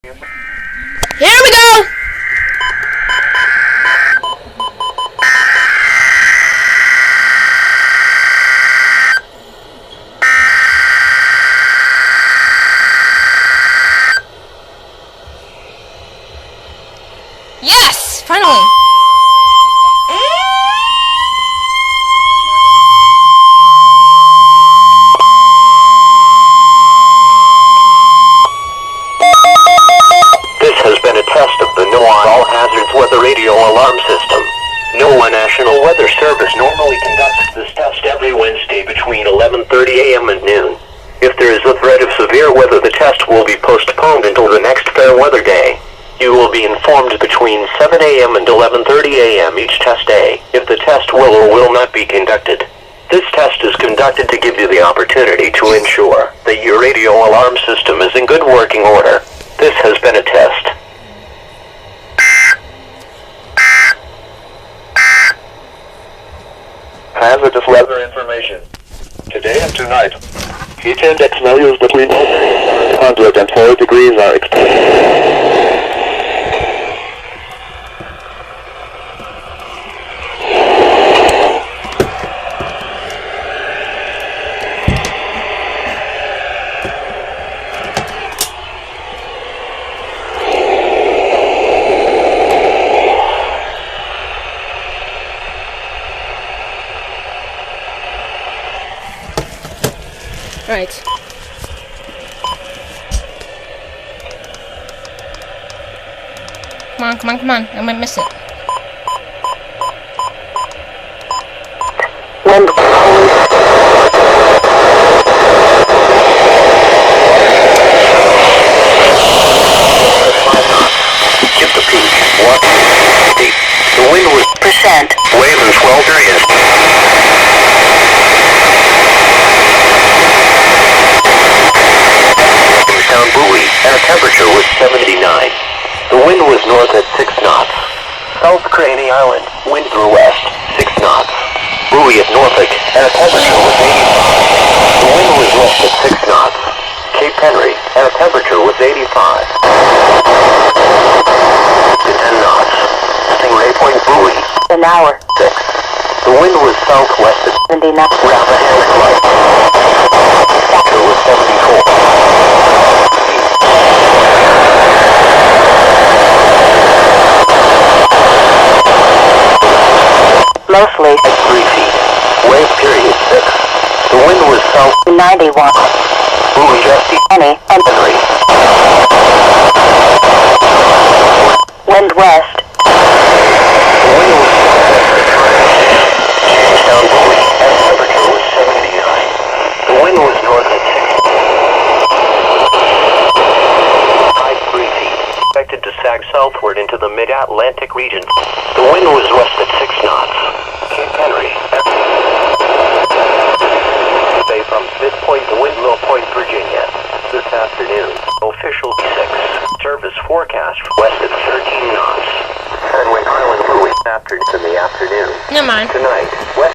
Here we go! Yes! Finally! This has been a test of the NOAA All Hazards Weather Radio Alarm System. NOAA National Weather Service normally conducts this test every Wednesday between 11:30 a.m. and noon. If there is a threat of severe weather, the test will be postponed until the next fair weather day. You will be informed between 7 a.m. and 11:30 a.m. each test day if the test will or will not be conducted. This test is conducted to give you the opportunity to ensure that your radio alarm system is in good working order. This has been a test. Hazardous weather information. Today and tonight, heat index values between 104 degrees are expected. Right. Come on, come on, come on. I might miss it. Wind. Get the peak. What? The wind was percent. Wave and swell areas. Down buoy, and a temperature was 79. The wind was north at 6 knots. South Craney Island, wind through west, 6 knots. Buoy at Norfolk, and a temperature was 85. The wind was west at 6 knots. Cape Henry, and a temperature was 85. To 10 knots. Stingray Point buoy, an hour, 6. The wind was southwest at 79. Rappahannock Light. Temperature was 74. Mostly at 3 feet. Wave period 6. The wind was south 91. Buoy Jesse, Penny, and Henry. Wind west. The wind was Jamestown buoy, and temperature was 79. The wind was north at 6. Tide 3 feet. Expected to sag southward into the mid-Atlantic region. The wind was west at 6 knots. Cape Henry. Bay from Smith Point to Windmill Point, Virginia. This afternoon. Official 6. Service forecast west at 13 knots. Fenwick Island buoy after in the afternoon. Never mind. Tonight, west.